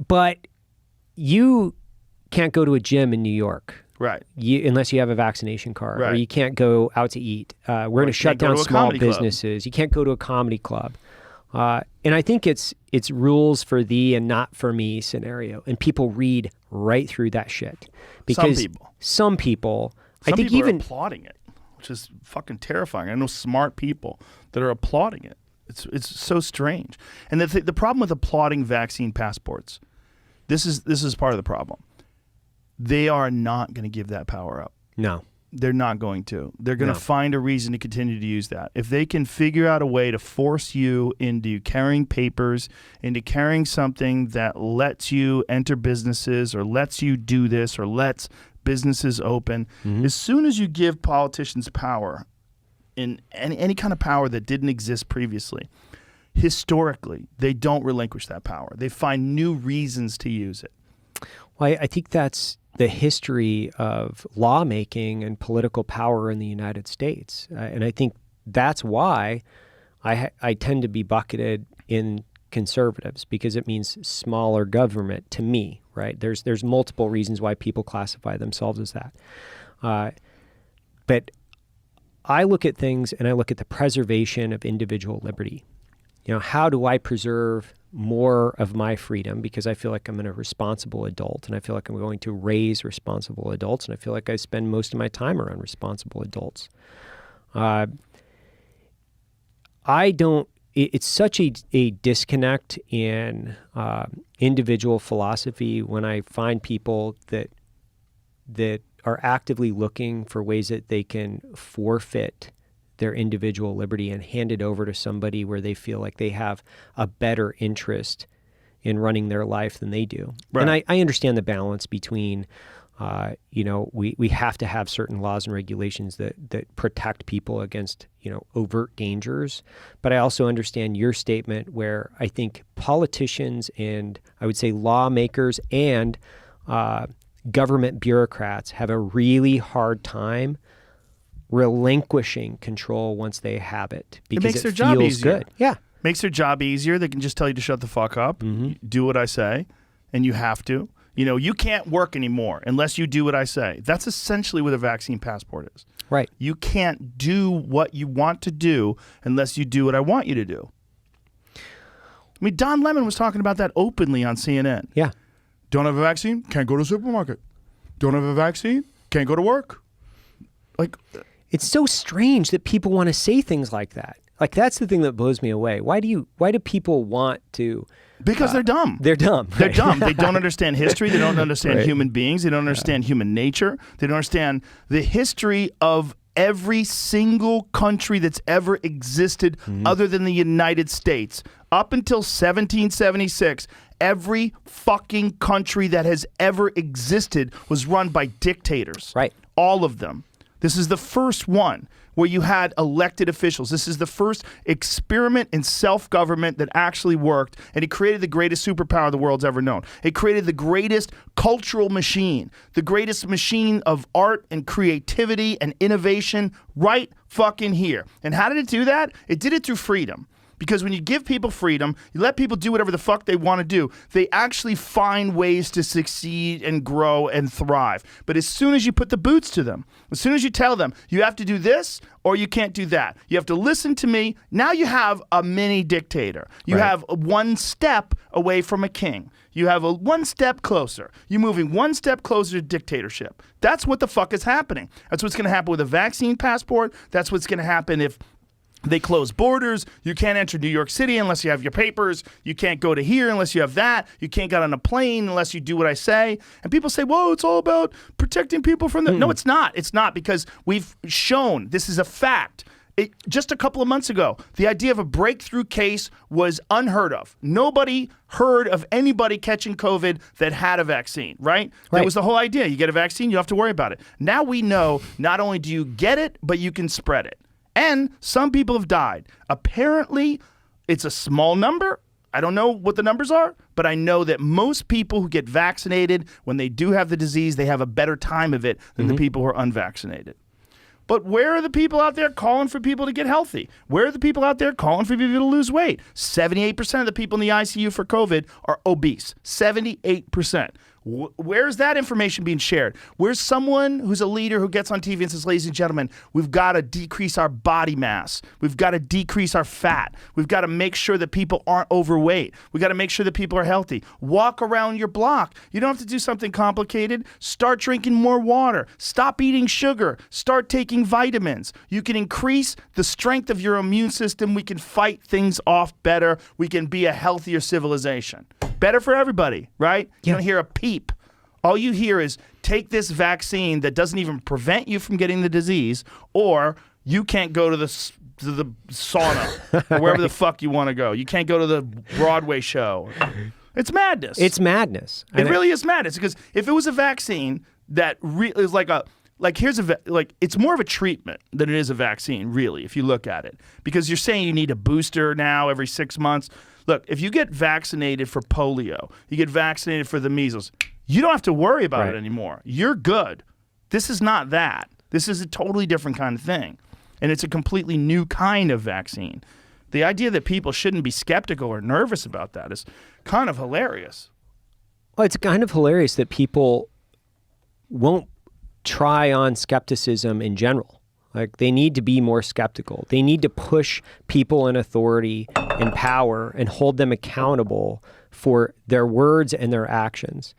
But you can't go to a gym in New York. Right. Unless you have a vaccination card. Right. Or you can't go out to eat. We're going to shut down small businesses. You can't go to a comedy club. And I think it's rules for thee and not for me scenario. And people read right through that shit. Because some people I think even are applauding it, which is fucking terrifying. I know smart people that are applauding it. It's so strange. And the problem with applauding vaccine passports, this is part of the problem. They are not going to give that power up. No. They're not going to. They're going to find a reason to continue to use that. If they can figure out a way to force you into carrying papers, into carrying something that lets you enter businesses or lets you do this or lets businesses open, as soon as you give politicians power, in any kind of power that didn't exist previously, historically, they don't relinquish that power. They find new reasons to use it. Well, I think that's the history of lawmaking and political power in the United States. And I think that's why I tend to be bucketed in conservatives, because it means smaller government to me, right? There's multiple reasons why people classify themselves as that. But I look at things and I look at the preservation of individual liberty. How do I preserve more of my freedom, because I feel like I'm a responsible adult and I feel like I'm going to raise responsible adults, and I feel like I spend most of my time around responsible adults. It's such a disconnect in individual philosophy when I find people that are actively looking for ways that they can forfeit their individual liberty and hand it over to somebody where they feel like they have a better interest in running their life than they do. Right. And I understand the balance between, we have to have certain laws and regulations that protect people against, overt dangers. But I also understand your statement where I think politicians and I would say lawmakers and government bureaucrats have a really hard time relinquishing control once they have it, because it makes their job easier. Good. Yeah. Makes their job easier. They can just tell you to shut the fuck up, do what I say, and you have to. You can't work anymore unless you do what I say. That's essentially what a vaccine passport is. Right. You can't do what you want to do unless you do what I want you to do. I mean, Don Lemon was talking about that openly on CNN. Yeah. Don't have a vaccine? Can't go to the supermarket. Don't have a vaccine? Can't go to work. It's so strange that people want to say things like that. Like, that's the thing that blows me away. Why do people want to? Because they're dumb. They're dumb. They're dumb. They don't understand history. They don't understand human beings. They don't understand human nature. They don't understand the history of every single country that's ever existed other than the United States. Up until 1776, every fucking country that has ever existed was run by dictators. Right. All of them. This is the first one where you had elected officials. This is the first experiment in self-government that actually worked, and it created the greatest superpower the world's ever known. It created the greatest cultural machine, the greatest machine of art and creativity and innovation right fucking here. And how did it do that? It did it through freedom. Because when you give people freedom, you let people do whatever the fuck they want to do, they actually find ways to succeed and grow and thrive. But as soon as you put the boots to them, as soon as you tell them, you have to do this or you can't do that, you have to listen to me, now you have a mini dictator. You have one step away from a king. You have one step closer. You're moving one step closer to dictatorship. That's what the fuck is happening. That's what's going to happen with a vaccine passport. That's what's going to happen if they close borders. You can't enter New York City unless you have your papers. You can't go to here unless you have that. You can't get on a plane unless you do what I say. And people say, whoa, it's all about protecting people from that. No, it's not. It's not, because we've shown this is a fact. Just a couple of months ago, the idea of a breakthrough case was unheard of. Nobody heard of anybody catching COVID that had a vaccine, right? That was the whole idea. You get a vaccine, you don't have to worry about it. Now we know not only do you get it, but you can spread it. And some people have died. Apparently, it's a small number. I don't know what the numbers are, but I know that most people who get vaccinated, when they do have the disease, they have a better time of it than the people who are unvaccinated. But where are the people out there calling for people to get healthy? Where are the people out there calling for people to lose weight? 78% of the people in the ICU for COVID are obese. 78%. Where's that information being shared? Where's someone who's a leader who gets on TV and says, ladies and gentlemen, we've got to decrease our body mass. We've got to decrease our fat. We've got to make sure that people aren't overweight. We've got to make sure that people are healthy. Walk around your block. You don't have to do something complicated. Start drinking more water. Stop eating sugar. Start taking vitamins. You can increase the strength of your immune system. We can fight things off better. We can be a healthier civilization. Better for everybody, right? You don't hear a peep. All you hear is take this vaccine that doesn't even prevent you from getting the disease, or you can't go to the sauna or wherever the fuck you want to go. You can't go to the Broadway show. It's madness. It's madness. It really is madness, because if it was a vaccine that is it's more of a treatment than it is a vaccine, really, if you look at it. Because you're saying you need a booster now every 6 months. Look, if you get vaccinated for polio, you get vaccinated for the measles, you don't have to worry about it anymore. You're good. This is not that. This is a totally different kind of thing. And it's a completely new kind of vaccine. The idea that people shouldn't be skeptical or nervous about that is kind of hilarious. Well, it's kind of hilarious that people won't try on skepticism in general. Like, they need to be more skeptical. They need to push people in authority and power and hold them accountable for their words and their actions.